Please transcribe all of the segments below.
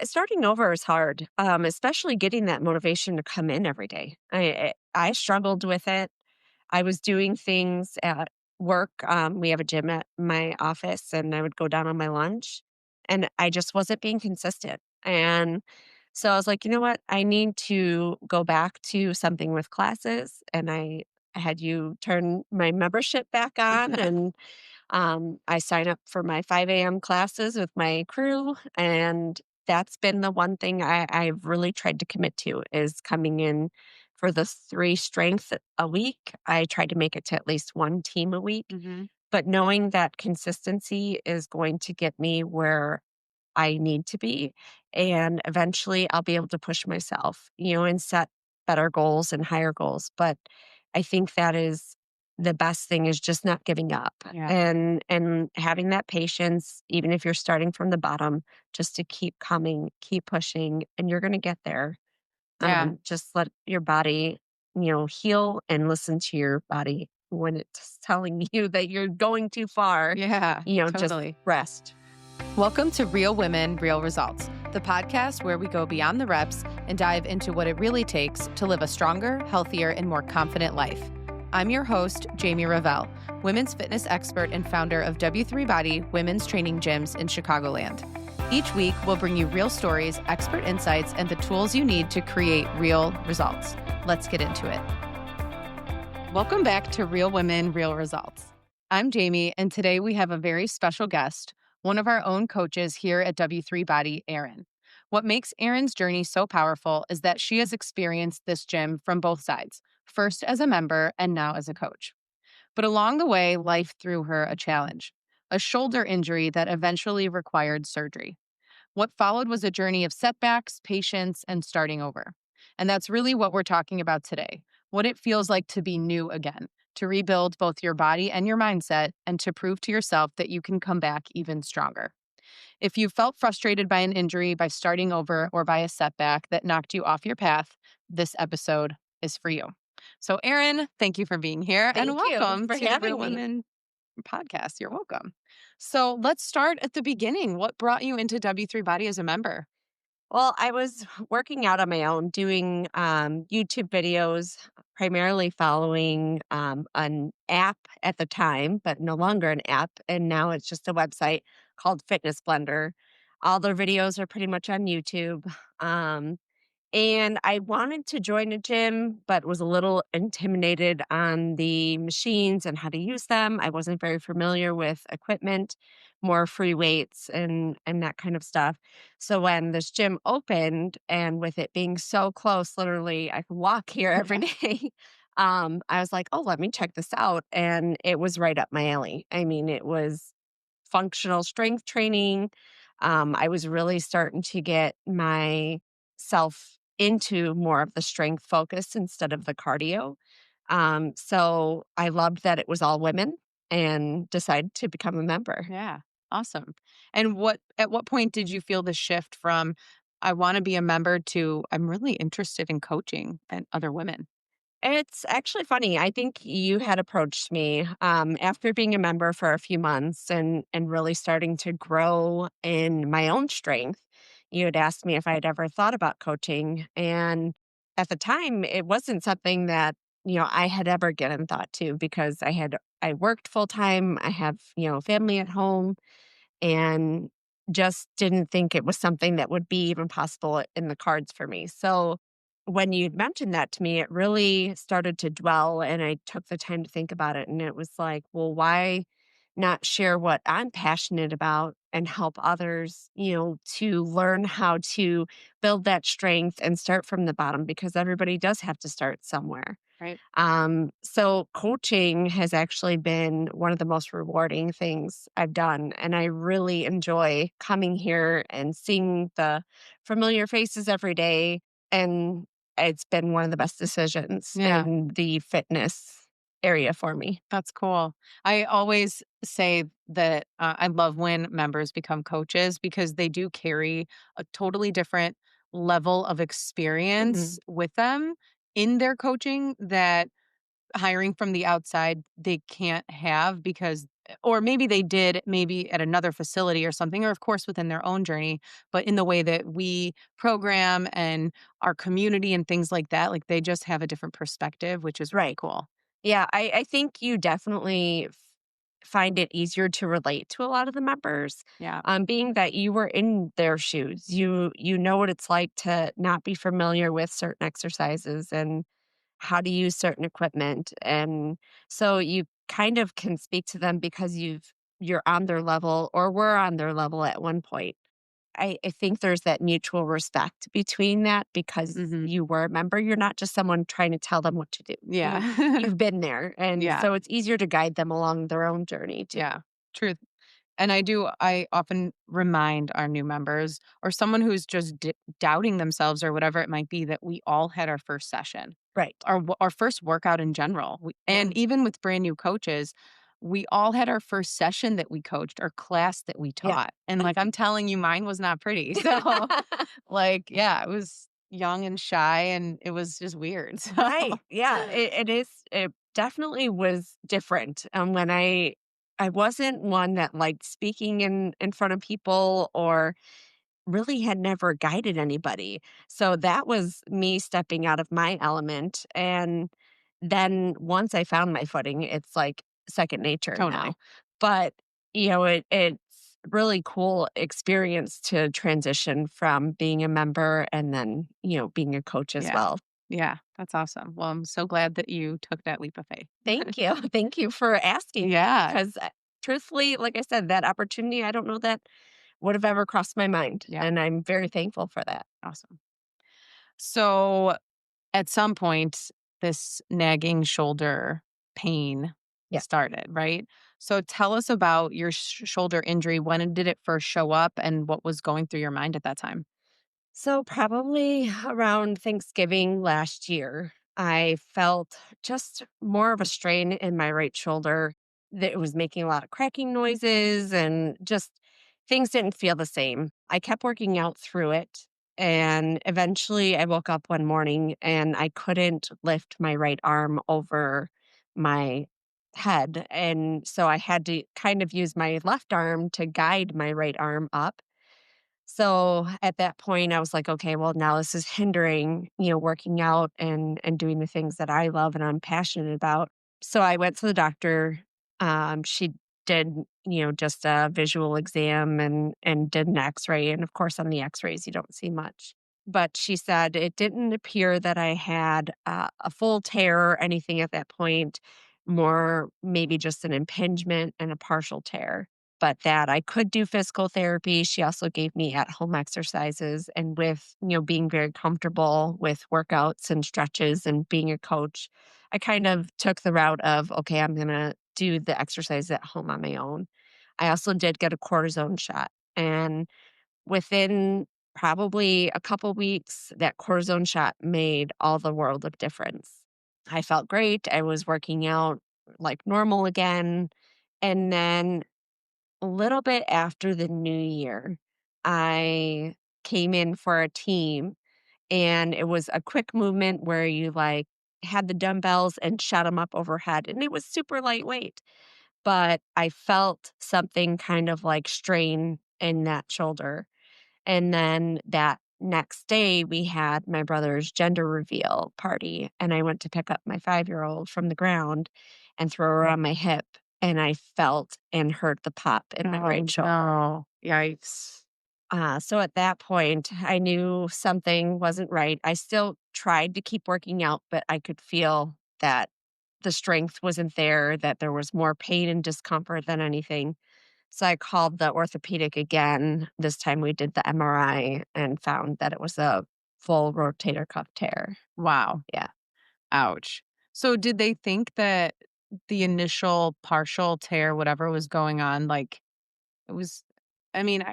Starting over is hard, especially getting that motivation to come in every day. I struggled with it. I was doing things at work. We have a gym at my office, and I would go down on my lunch, and I just wasn't being consistent. And so I was like, you know what? I need to go back to something with classes. And I had you turn my membership back on, and I sign up for my 5 a.m. classes with my crew, and that's been the one thing I've really tried to commit to is coming in for the 3 strength a week. I tried to make it to at least 1 team a week, Mhm. but knowing that consistency is going to get me where I need to be, and eventually I'll be able to push myself, and set better goals and higher goals. But I think that is the best thing is just not giving up Yeah. and having that patience, even if you're starting from the bottom, just to keep coming, keep pushing, and you're going to get there. Yeah. Just let your body, heal and listen to your body when it's telling you that you're going too far, Yeah. just Totally. rest. Welcome to Real Women, Real Results, the podcast where we go beyond the reps and dive into what it really takes to live a stronger, healthier, and more confident life. I'm your host, Jamie Revell, women's fitness expert and founder of W3 Body Women's Training Gyms in Chicagoland. Each week, we'll bring you real stories, expert insights, and the tools you need to create real results. Let's get into it. Welcome back to Real Women, Real Results. I'm Jamie, and today we have a very special guest, one of our own coaches here at W3 Body, Erin. What makes Erin's journey so powerful is that she has experienced this gym from both sides, first as a member and now as a coach. But along the way, life threw her a challenge, a shoulder injury that eventually required surgery. What followed was a journey of setbacks, patience, and starting over. And that's really what we're talking about today, what it feels like to be new again, to rebuild both your body and your mindset, and to prove to yourself that you can come back even stronger. If you felt frustrated by an injury, by starting over, or by a setback that knocked you off your path, this episode is for you. So, Erin, thank you for being here and Thank you welcome for to the Real having me. Women podcast. You're welcome. So, let's start at the beginning. What brought you into W3 Body as a member? Well, I was working out on my own, doing YouTube videos, primarily following an app at the time, but no longer an app. And now it's just a website called Fitness Blender. All their videos are pretty much on YouTube. Um, and I wanted to join a gym, but was a little intimidated on the machines and how to use them. I wasn't very familiar with equipment, more free weights and that kind of stuff. So when this gym opened and with it being so close, literally I could walk here every Yeah. day. I was like, oh, let me check this out. And it was right up my alley. I mean, it was functional strength training. I was really starting to get myself into more of the strength focus instead of the cardio. So I loved that it was all women and decided to become a member. Yeah. Awesome. And at what point did you feel the shift from I want to be a member to I'm really interested in coaching and other women? It's actually funny. I think you had approached me after being a member for a few months and really starting to grow in my own strength. You had asked me if I had ever thought about coaching, and at the time, it wasn't something that I had ever given thought to because I worked full time. I have family at home, and just didn't think it was something that would be even possible in the cards for me. So when you mentioned that to me, it really started to dwell and I took the time to think about it. And it was like, well, why not share what I'm passionate about and help others, to learn how to build that strength and start from the bottom because everybody does have to start somewhere. Right. So coaching has actually been one of the most rewarding things I've done. And I really enjoy coming here and seeing the familiar faces every day. And it's been one of the best decisions Yeah. in the fitness area for me. That's cool. I always say that I love when members become coaches because they do carry a totally different level of experience Mhm. with them in their coaching that hiring from the outside they can't have because or maybe they did maybe at another facility or something, or of course within their own journey, but in the way that we program and our community and things like that, like they just have a different perspective, which is really Right. cool. Yeah, I think you definitely find it easier to relate to a lot of the members, Yeah. being that you were in their shoes. You know what it's like to not be familiar with certain exercises and how to use certain equipment, and so you kind of can speak to them because you're on their level or were on their level at one point. I think there's that mutual respect between that because Hmm. you were a member. You're not just someone trying to tell them what to do. Yeah. You've been there, and Yeah. so it's easier to guide them along their own journey too. Yeah. Truth. And I often remind our new members or someone who's just doubting themselves or whatever it might be that we all had our first session, Right. our first workout in general. Yeah. And even with brand new coaches, we all had our first session that we coached or class that we Yeah. taught. And like I'm telling you, mine was not pretty. So, like, yeah, it was young and shy and it was just weird. So, Right. Yeah. It is. It definitely was different. When I wasn't one that liked speaking in front of people or really had never guided anybody. So that was me stepping out of my element. And then once I found my footing, it's like second nature now. totally. But, it's really cool experience to transition from being a member and then, being a coach as Yeah. well. Yeah. That's awesome. Well, I'm so glad that you took that leap of faith. Thank you. Thank you for asking me Yeah. because truthfully, like I said, that opportunity, I don't know that would have ever crossed my mind. Yeah. And I'm very thankful for that. Awesome. So at some point, this nagging shoulder pain Yeah. started, right? So tell us about your shoulder injury. When did it first show up and what was going through your mind at that time? So, probably around Thanksgiving last year, I felt just more of a strain in my right shoulder. That it was making a lot of cracking noises and just things didn't feel the same. I kept working out through it. And eventually, I woke up one morning and I couldn't lift my right arm over my head. And so I had to kind of use my left arm to guide my right arm up. So at that point, I was like, okay, well, now this is hindering, working out and doing the things that I love and I'm passionate about. So I went to the doctor. She did, just a visual exam and did an X-ray. And of course, on the X-rays, you don't see much. But she said it didn't appear that I had a full tear or anything at that point. More maybe just an impingement and a partial tear, but that I could do physical therapy. She also gave me at home exercises and with, being very comfortable with workouts and stretches and being a coach, I kind of took the route of, okay, I'm going to do the exercise at home on my own. I also did get a cortisone shot. And within probably a couple weeks, that cortisone shot made all the world of difference. I felt great. I was working out like normal again. And then a little bit after the new year, I came in for a team and it was a quick movement where you like had the dumbbells and shot them up overhead and it was super lightweight. But I felt something kind of like strain in that shoulder. And then that next day, we had my brother's gender reveal party, and I went to pick up my 5-year-old from the ground and throw her on my hip, and I felt and heard the pop in my right Oh, shoulder. no. Yikes. So at that point, I knew something wasn't right. I still tried to keep working out, but I could feel that the strength wasn't there, that there was more pain and discomfort than anything. So I called the orthopedic again. This time we did the MRI and found that it was a full rotator cuff tear. Wow. Yeah. Ouch. So did they think that the initial partial tear, whatever was going on, like it was, I mean,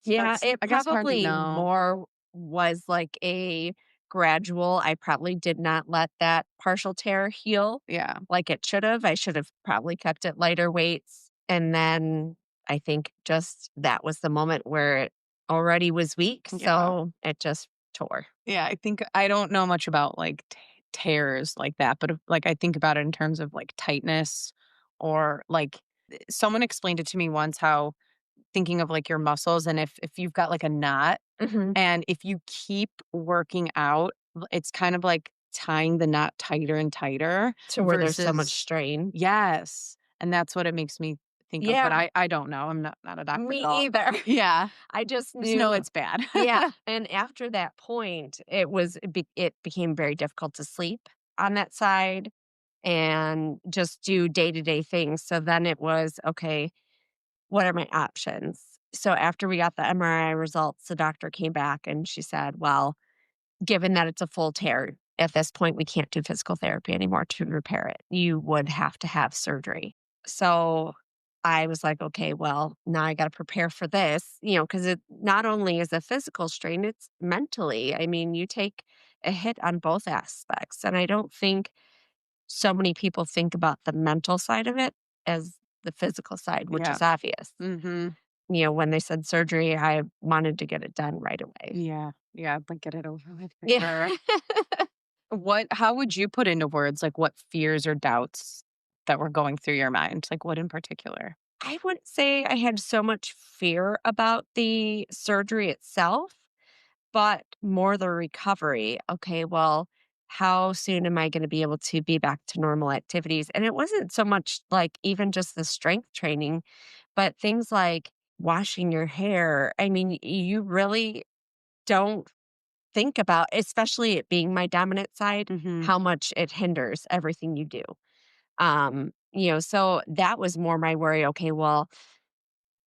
Yeah, that's, it I guess, hard to probably know. more was like a gradual. I probably did not let that partial tear heal Yeah. like it should have. I should have probably kept it lighter weights. And then I think just that was the moment where it already was weak. Yeah. So it just tore. Yeah. I think I don't know much about like tears like that, but like I think about it in terms of like tightness or like Someone explained it to me once how thinking of like your muscles and if you've got like a knot Mhm. and if you keep working out, it's kind of like tying the knot tighter and tighter To where there's so much versus strain. yes. And that's what it makes me think of. But Yeah, I don't know. I'm not a doctor me at all. either. Yeah. I just Just know knew. it's bad. Yeah, and after that point, it became very difficult to sleep on that side and just do day-to-day things. So then it was, okay, what are my options? So after we got the MRI results, the doctor came back and she said, "Well, given that it's a full tear, at this point, we can't do physical therapy anymore to repair it. You would have to have surgery." So I was like, okay, well, now I got to prepare for this, because it not only is a physical strain, it's mentally. I mean, you take a hit on both aspects. And I don't think so many people think about the mental side of it as the physical side, which Yeah. is obvious. Mhm. When they said surgery, I wanted to get it done right away. Yeah. Yeah, like get it over with for Yeah. sure. How would you put into words like what fears or doubts that were going through your mind? Like what in particular? I wouldn't say I had so much fear about the surgery itself, but more the recovery. Okay, well, how soon am I going to be able to be back to normal activities? And it wasn't so much like even just the strength training, but things like washing your hair. I mean, you really don't think about, especially it being my dominant side, Mhm. how much it hinders everything you do. So that was more my worry. Okay, well,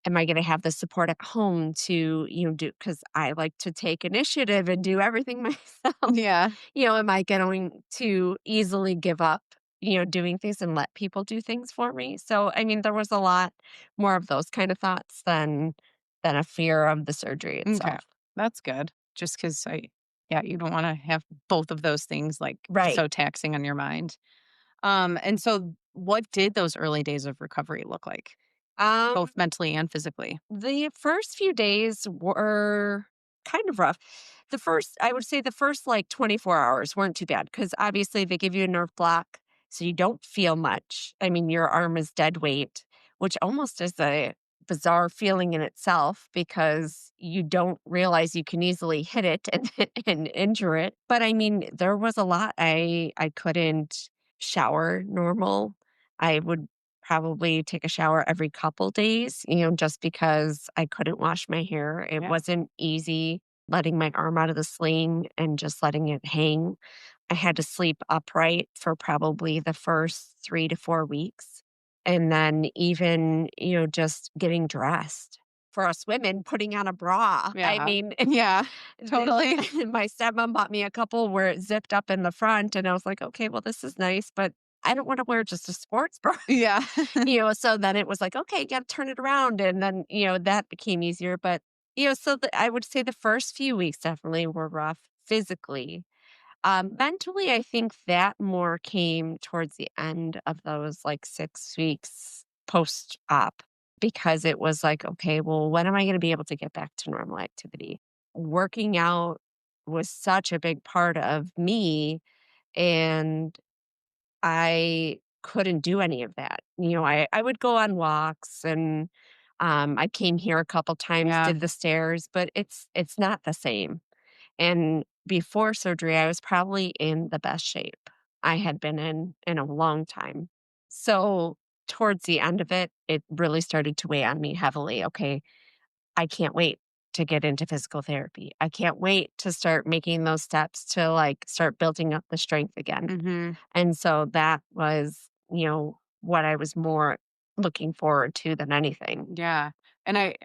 am I gonna have the support at home to, do because I like to take initiative and do everything myself. Yeah. Am I going to easily give up, doing things and let people do things for me? So, I mean, there was a lot more of those kind of thoughts than a fear of the surgery Okay. itself. That's good. Just cuz yeah, you don't want to have both of those things like Right. so taxing on your mind. And so what did those early days of recovery look like, Um, both mentally and physically? the first few days were kind of rough. I would say the first like 24 hours weren't too bad because obviously they give you a nerve block. So you don't feel much. I mean, your arm is dead weight, which almost is a bizarre feeling in itself because you don't realize you can easily hit it and, and injure it. But I mean, there was a lot. I couldn't shower normal. I would probably take a shower every couple days, just because I couldn't wash my hair. It Yeah. wasn't easy letting my arm out of the sling and just letting it hang. I had to sleep upright for probably the first 3 to 4 weeks. And then even, just getting dressed. For us women, putting on a bra. I Yeah. mean, Yeah. Totally. my stepmom bought me a couple where it zipped up in the front, and I was like, okay, well, this is nice, but I don't want to wear just a sports bra. Yeah. So then it was like, okay, you got to turn it around. And then, that became easier. But, I would say the first few weeks definitely were rough physically. Mentally, I think that more came towards the end of those like 6 weeks post op because it was like, okay, well, when am I going to be able to get back to normal activity? Working out was such a big part of me. And I couldn't do any of that. I would go on walks and I came here a couple times, Yeah. did the stairs, but it's not the same. And before surgery, I was probably in the best shape I had been in a long time. So towards the end of it, it really started to weigh on me heavily. Okay, I can't wait to get into physical therapy. I can't wait to start making those steps to like start building up the strength again. Mhm. And so that was, what I was more looking forward to than anything. Yeah. And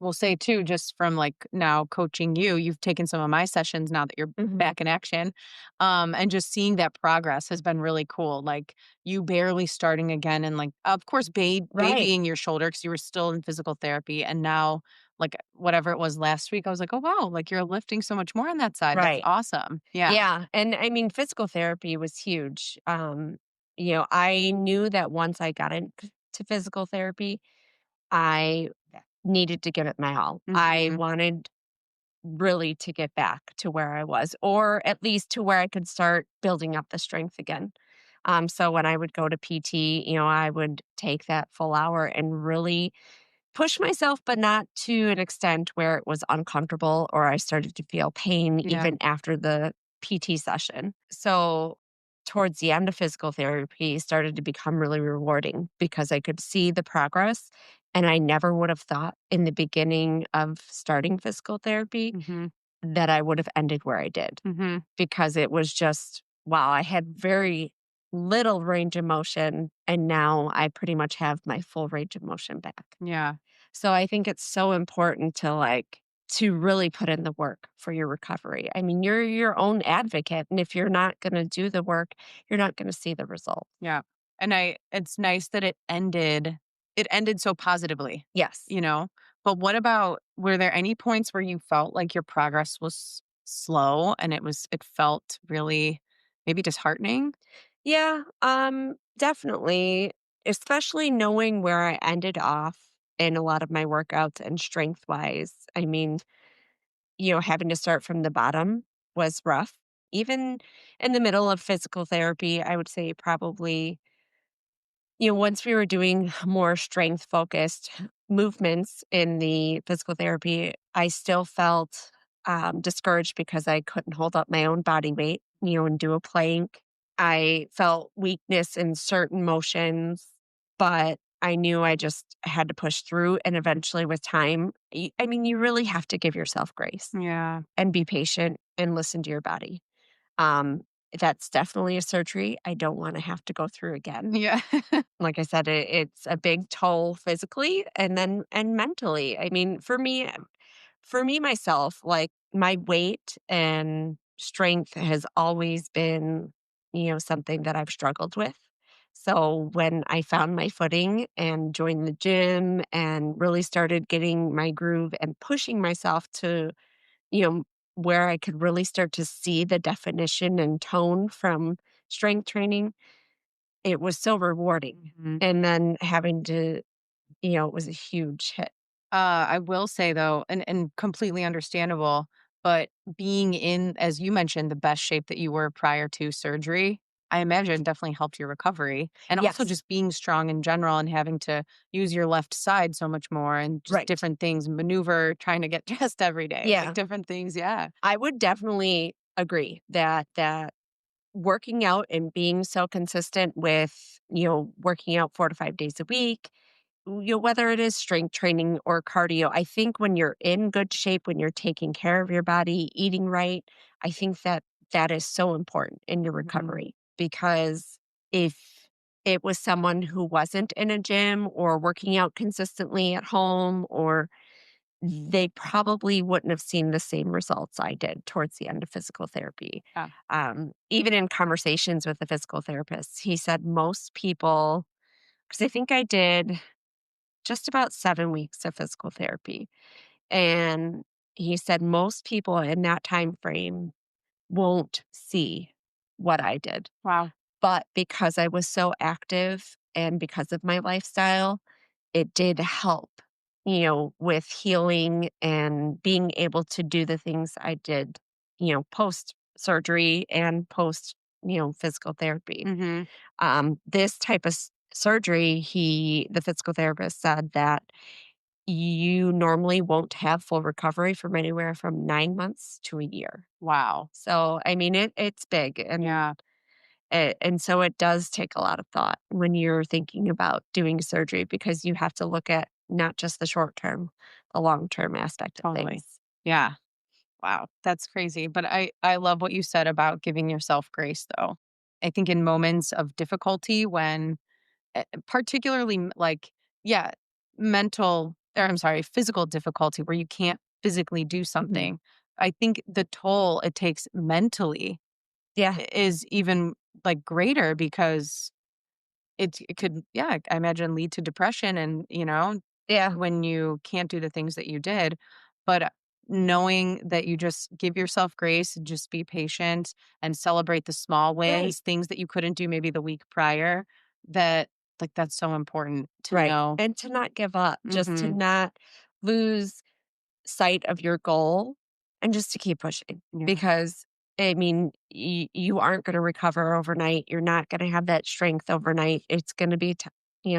will say too, just from like now coaching you, you've taken some of my sessions now that you're Mhm. back in action. And just seeing that progress has been really cool. Like you barely starting again and like, of course, Right. babying your shoulder because you were still in physical therapy. And now, like whatever it was last week, I was like, oh, wow, like you're lifting so much more on that side. That's Right. awesome. Yeah. Yeah, and I mean, physical therapy was huge. I knew that once I got into physical therapy, I needed to give it my all. I Hmm. wanted really to get back to where I was, or at least to where I could start building up the strength again. So when I would go to PT, I would take that full hour and really push myself, but not to an extent where it was uncomfortable or I started to feel pain Yeah. even after the PT session. So towards the end of physical therapy started to become really rewarding because I could see the progress. And I never would have thought in the beginning of starting physical therapy Mhm. that I would have ended where I did Mhm. because it was just, wow, I had very little range of motion. And now I pretty much have my full range of motion back. Yeah. So I think it's so important to really put in the work for your recovery. I mean, you're your own advocate, and if you're not going to do the work, you're not going to see the result. Yeah. And it's nice that it ended so positively, Yes. you know? But what about, were there any points where you felt like your progress was slow and it felt really maybe disheartening? Yeah, definitely, especially knowing where I ended off in a lot of my workouts and strength wise. I mean, having to start from the bottom was rough. Even in the middle of physical therapy, I would say probably once we were doing more strength focused movements in the physical therapy, I still felt discouraged because I couldn't hold up my own body weight, and do a plank. I felt weakness in certain motions, but I knew I just had to push through. And eventually, with time, I mean, you really have to give yourself grace Yeah. and be patient and listen to your body. Um, that's definitely a surgery I don't want to have to go through again. Yeah. Like I said, it's a big toll physically and mentally. I mean, for me myself, like my weight and strength has always been, something that I've struggled with. So when I found my footing and joined the gym and really started getting my groove and pushing myself to, you know, where I could really start to see the definition and tone from strength training, it was so rewarding. Mhm. And then having to, it was a huge hit. I will say though, and completely understandable, but being in, as you mentioned, the best shape that you were prior to surgery, I imagine definitely helped your recovery. And also Yes. just being strong in general and having to use your left side so much more and just Right. different things, maneuver, trying to get dressed every day, like Yeah. different things. Yeah. I would definitely agree that working out and being so consistent with, working out 4 to 5 days a week, whether it is strength training or cardio, I think when you're in good shape, when you're taking care of your body, eating right, I think that is so important in your Mhm. recovery because if it was someone who wasn't in a gym or working out consistently at home, or they probably wouldn't have seen the same results I did towards the end of physical therapy. Yeah. Even in conversations with the physical therapist, he said most people, because I think I did just about 7 weeks of physical therapy. And he said most people in that time frame won't see what I did. Wow. But because I was so active and because of my lifestyle, it did help, with healing and being able to do the things I did, post surgery and post, physical therapy. Hmm. This type of surgery, the physical therapist said that you normally won't have full recovery from anywhere from 9 months to a year. Wow. So, I mean, it's big, Yeah. and so it does take a lot of thought when you're thinking about doing surgery because you have to look at not just the short term, the long term aspect of Totally. things. Yeah. Wow, that's crazy. But I love what you said about giving yourself grace though. I think in moments of difficulty when particularly like, yeah, mental, or I'm sorry, physical difficulty where you can't physically do Mhm. something. I think the toll it takes mentally Yeah, is even like greater because it could, yeah, I imagine lead to depression and, yeah, when you can't do the things that you did. But knowing that you just give yourself grace and just be patient and celebrate the small right, wins, things that you couldn't do maybe the week prior, that like that's so important to right. know. And to not give up, just to Mhm. not lose sight of your goal and just to keep pushing Yeah. because I mean, you aren't going to recover overnight. You're not going to have that strength overnight. It's going to be,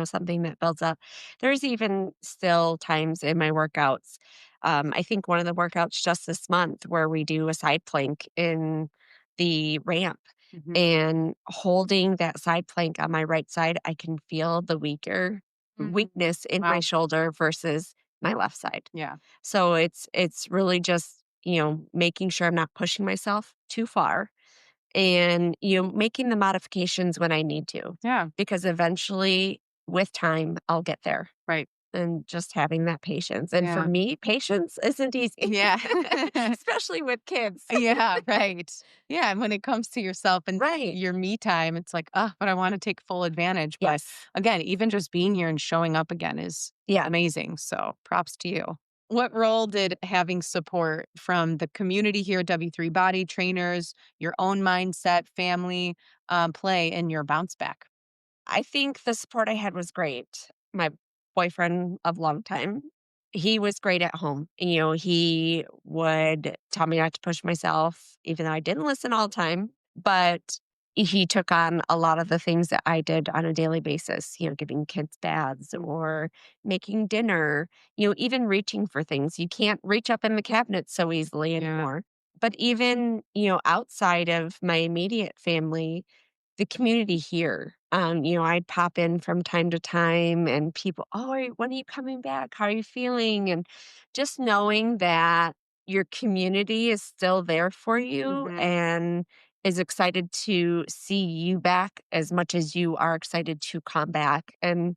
something that builds up. There's even still times in my workouts. I think one of the workouts just this month where we do a side plank in the ramp Mhm. and holding that side plank on my right side, I can feel the Mhm. weakness in my Wow. shoulder versus my left side. Yeah. So it's really just, making sure I'm not pushing myself too far and, making the modifications when I need to. Yeah. Because eventually with time I'll get there Right. and just having that patience. And for Yeah. me, patience isn't easy, Yeah. especially with kids. Yeah, right. Yeah, and when it comes to yourself and Right. your me time, it's like, "Oh, but I wanna take full advantage." But Yes. again, even just being here and showing up again is Yeah. amazing, so props to you. What role did having support from the community here at W3 Body trainers, your own mindset, family, play in your bounce back? I think the support I had was great. My boyfriend of long time, he was great at home. He would tell me not to push myself, even though I didn't listen all the time. But he took on a lot of the things that I did on a daily basis, giving kids baths or making dinner, even reaching for things. You can't reach up in the cabinet so easily Yeah. anymore. But even, outside of my immediate family, the community here. I'd pop in from time to time and people, oh, when are you coming back? How are you feeling? And just knowing that your community is still there for you Mhm. and is excited to see you back as much as you are excited to come back. And,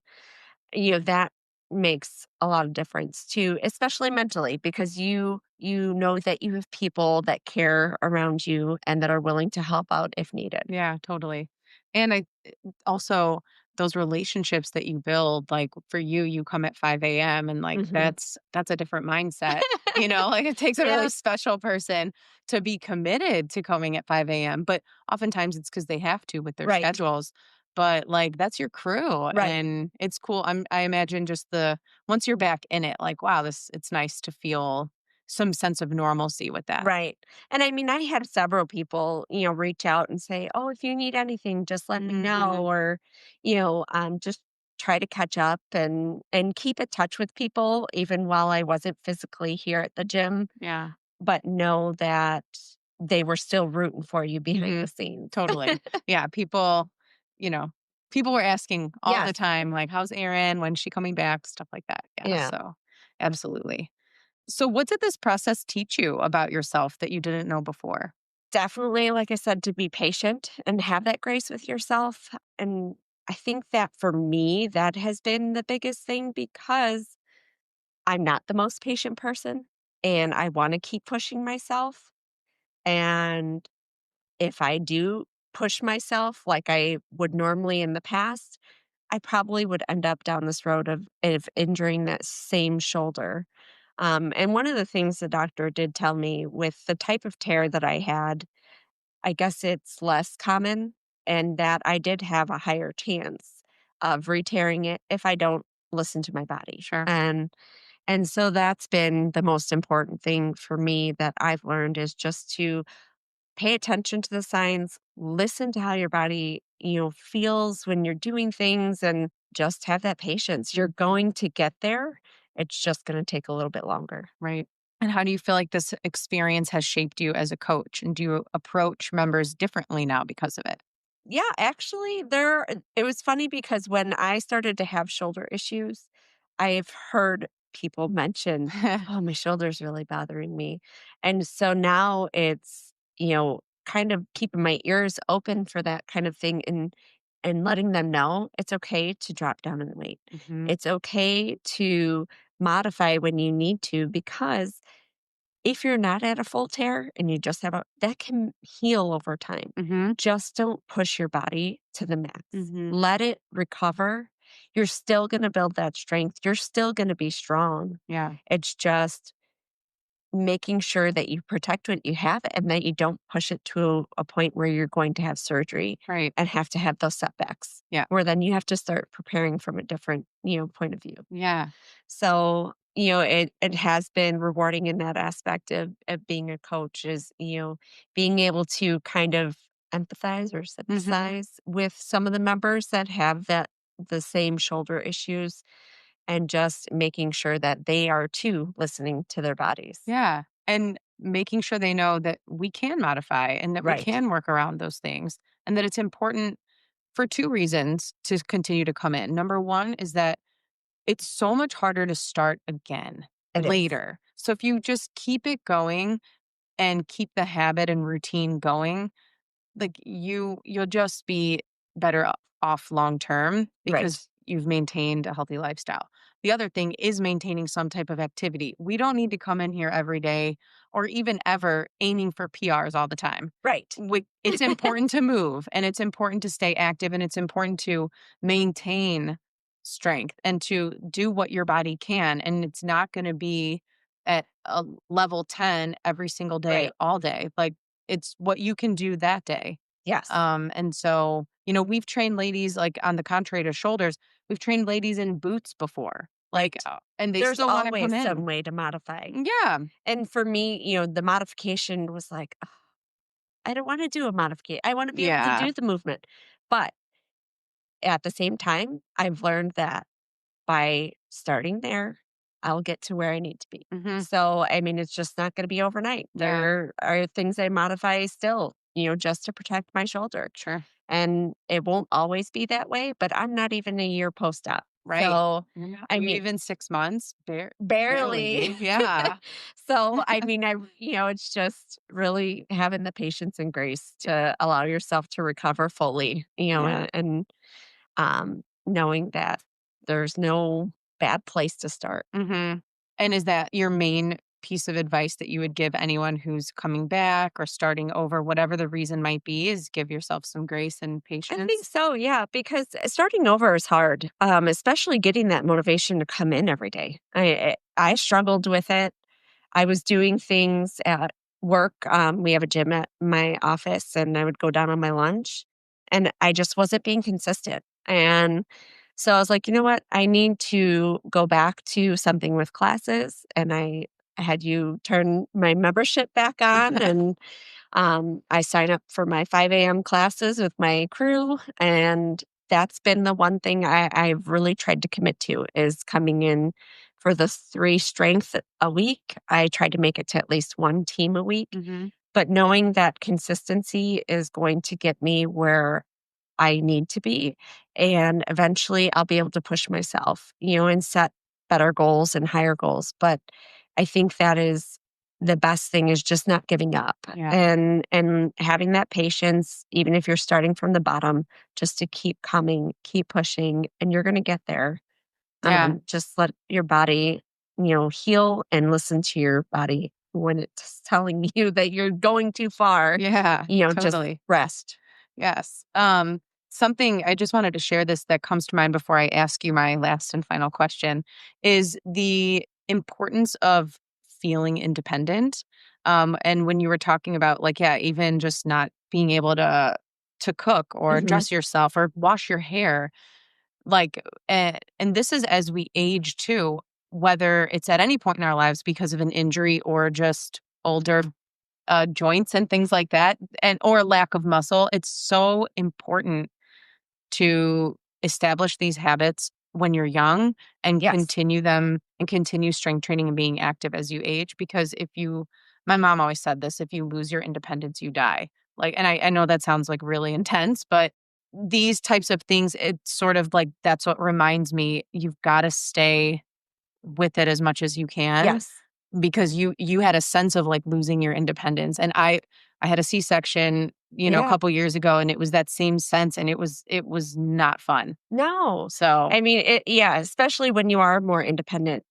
that makes a lot of difference too, especially mentally, because you know that you have people that care around you and that are willing to help out if needed. Yeah, totally. And also those relationships that you build, like for you, you come at 5 a.m. and like Mhm. that's a different mindset. Like it takes a really Yeah, special person to be committed to coming at 5 a.m. But oftentimes it's because they have to with their right, schedules. But like that's your crew right, and it's cool. I imagine just the once you're back in it, like, wow, this it's nice to feel some sense of normalcy with that. right. And I mean, I had several people, reach out and say, "Oh, if you need anything, just let me know," Mhm. or, just try to catch up and keep in touch with people even while I wasn't physically here at the gym, Yeah. but know that they were still rooting for you behind the Mhm. scenes. Totally. Yeah, you know, people were asking all the Yes. time, like, "How's Erin? When's she coming back?" Stuff like that. Yeah, Yeah. so absolutely. So what did this process teach you about yourself that you didn't know before? Definitely, like I said, to be patient and have that grace with yourself. And I think that for me, that has been the biggest thing because I'm not the most patient person and I want to keep pushing myself. And if I do push myself like I would normally in the past, I probably would end up down this road of injuring that same shoulder. And one of the things the doctor did tell me with the type of tear that I had, I guess it's less common and that I did have a higher chance of re-tearing it if I don't listen to my body. Sure. And so that's been the most important thing for me that I've learned is just to pay attention to the signs, listen to how your body, feels when you're doing things and just have that patience. You're Mhm. going to get there. It's just going to take a little bit longer. Right. And how do you feel like this experience has shaped you as a coach? And do you approach members differently now because of it? Yeah, actually, it was funny because when I started to have shoulder issues, I've heard people mention, "Oh, my shoulder's really bothering me." And so now it's, kind of keeping my ears open for that kind of thing and letting them know it's okay to drop down in weight. Mhm. It's okay to modify when you need to because if you're not at a full tear and you just have that can heal over time. Mhm. Just don't push your body to the max. Mhm. Let it recover. You're still going to build that strength. You're still going to be strong. Yeah. It's just making sure that you protect what you have and that you don't push it to a point where you're going to have surgery Right. and have to have those setbacks Yeah. where then you have to start preparing from a different, point of view. Yeah. So it has been rewarding in that aspect of being a coach is, being able to kind of empathize or Mhm. sympathize with some of the members that have the same shoulder issues and just making sure that they are too listening to their bodies. Yeah, and making sure they know that we can modify and that we Right. can work around those things, and that it's important for 2 reasons to continue to come in. Number 1 is that it's so much harder to start again It is. later. So if you just keep it going and keep the habit and routine going, like, you'll just be better off long term Right. because you've maintained a healthy lifestyle. The other thing is maintaining some type of activity. We don't need to come in here every day or even ever aiming for PRs all the time. Right. It's important to move, and it's important to stay active, and it's important to maintain strength and to do what your body can. And it's not going to be at a level 10 every single day, Right. all day. Like, it's what you can do that day. Yes. And so, we've trained ladies, like, on the contrary to shoulders, we've trained ladies in boots before, like, Right. and they There's still want to come always some in. way to modify. Yeah. And for me, the modification was like, "Ugh, I don't want to do a modification. I want to be able to Yeah. do the movement." But at the same time, I've learned that by starting there, I'll get to where I need to be. Hmm. So, I mean, it's just not going to be overnight. Yeah. There are things I modify still, just to protect my shoulder. Sure. And it won't always be that way, but I'm not even a year post op. Right. So, Are I you mean, even 6 months? barely. Barely. Yeah. So, I mean, it's just really having the patience and grace to allow yourself to recover fully, Yeah. and knowing that there's no bad place to start. Hmm. And is that your main piece of advice that you would give anyone who's coming back or starting over, whatever the reason might be, is give yourself some grace and I think patience? so, yeah, because starting over is hard, especially getting that motivation to come in every day. I struggled with it. I was doing things at work. We have a gym at my office, and I would go down on my lunch, and I just wasn't being consistent. And so I was like, you know what? I need to go back to something with classes. And I had you turn my membership back on, and I sign up for my 5 a.m. classes with my crew. And that's been the one thing I've really tried to commit to is coming in for the 3 strength a week. I tried to make it to at least one team a week, Hmm. but knowing that consistency is going to get me where I need to be. And eventually I'll be able to push myself, and set better goals and higher goals. But I think that is the best thing is just not giving up Yeah. and having that patience, even if you're starting from the bottom, just to keep coming, keep pushing, and you're going to get there. Yeah. Just let your body, heal and listen to your body when it's telling you that you're going too far, Yeah. just Totally. rest. Yes. Something I just wanted to share this that comes to mind before I ask you my last and final question is the importance of feeling independent. And when you were talking about, like, yeah, even just not being able to cook or Mhm. dress yourself or wash your hair, like, and this is as we age too, whether it's at any point in our lives because of an injury or just older joints and things like that, and or lack of muscle. It's so important to establish these habits when you're young and Yes. continue them and continue strength training and being active as you age. Because my mom always said this, if you lose your independence, you die. Like, and I know that sounds like really intense, but these types of things, it's sort of like that's what reminds me you've got to stay with it as much as you can Yes. because you had a sense of, like, losing your independence, and I had a C-section, a Yeah. couple years ago, and it was that same sense, and it was not fun. No. So, I mean, yeah, especially when you are more independent,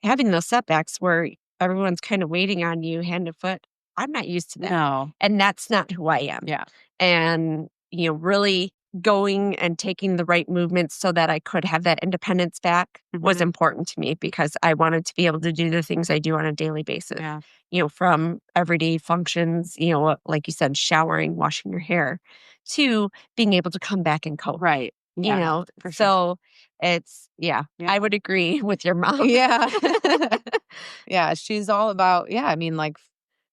having those setbacks where everyone's kind of waiting on you hand and foot. I'm not used to that. no. And that's not who I am. Yeah. And, really going and taking the right movements so that I could have that independence back was Mhm. important to me because I wanted to be able to do the things I do on a daily basis, Yeah. from everyday functions, like you said, showering, washing your hair, to being able to come back and coach. Right. Yeah, for sure. So Yeah. I would agree with your mom. Yeah. Yeah, she's all about, like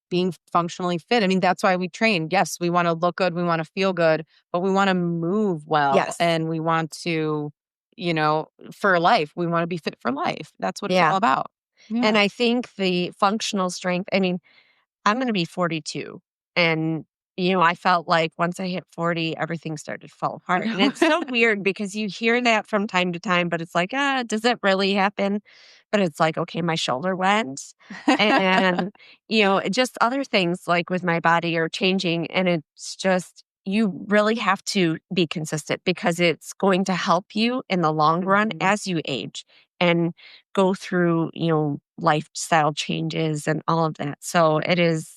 being functionally fit. I mean, that's why we train. Yes, we want to look good, we want to feel good, but we want to move well Yes. and we want to, for life, we want to be fit for life. That's what it's Yeah. all about. And Yeah. I think the functional strength, I mean, I'm gonna be 42, and, I felt like once I hit 40, everything started to fall I apart, and it's know. so weird because you hear that from time to time, but it's like, does it really happen? But it's like, okay, my shoulder went, and, just other things, like, with my body are changing, and it's just you really have to be consistent because it's going to help you in the long run Mhm. as you age and go through, lifestyle changes and all of that. So it is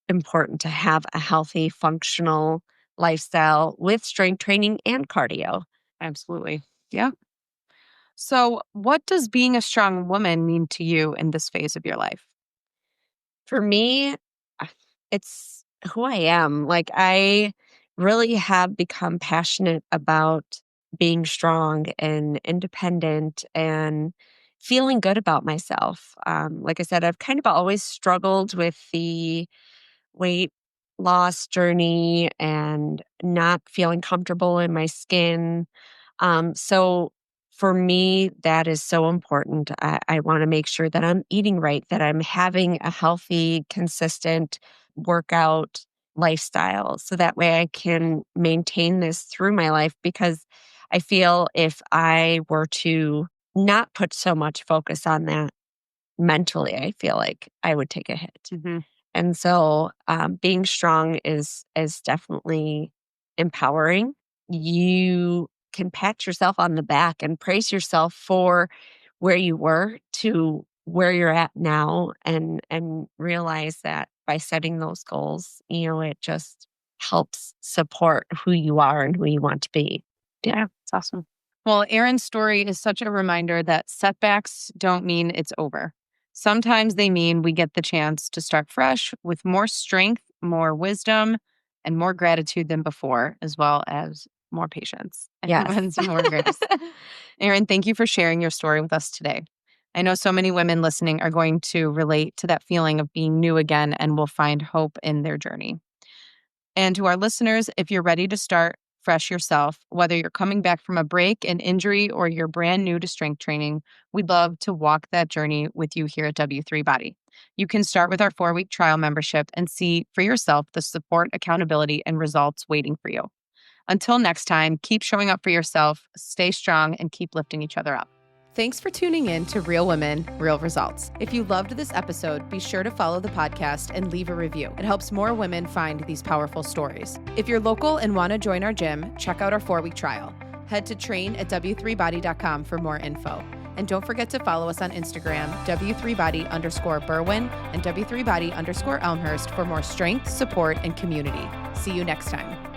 important to have a healthy, functional lifestyle with strength training and cardio. Absolutely. Yeah. So, what does being a strong woman mean to you in this phase of your life? For me, uh, it's who I am. Like, I really have become passionate about being strong and independent and feeling good about myself. Like I said, I've kind of always struggled with the weight loss journey and not feeling comfortable in my skin. So for me, that is so important. I want to make sure that I'm eating right, that I'm having a healthy, consistent workout lifestyle. So that way I can maintain this through my life because I feel if I were to not put so much focus on that mentally, I feel like I would take a hit. Mhm. And so, being strong is definitely empowering. You can pat yourself on the back and praise yourself for where you were to where you're at now, and realize that by setting those goals, it just helps support who you are and who you want to be. Yeah. Yeah, it's awesome. Well, Erin's story is such a reminder that setbacks don't mean it's over. Sometimes they mean we get the chance to start fresh with more strength, more wisdom, and more gratitude than before, as well as more patience Yes. and more grace. Erin, thank you for sharing your story with us today. I know so many women listening are going to relate to that feeling of being new again and will find hope in their journey. And to our listeners, if you're ready to start fresh yourself, whether you're coming back from a break, an injury, or you're brand new to strength training, we'd love to walk that journey with you here at W3 Body. You can start with our 4-week trial membership and see for yourself the support, accountability, and results waiting for you. Until next time, keep showing up for yourself, stay strong, and keep lifting each other up. Thanks for tuning in to Real Women, Real Results. If you loved this episode, be sure to follow the podcast and leave a review. It helps more women find these powerful stories. If you're local and want to join our gym, check out our 4-week trial. Head to train@w3body.com for more info. And don't forget to follow us on Instagram, w3body_Berwyn and w3body_Elmhurst for more strength, support, and community. See you next time.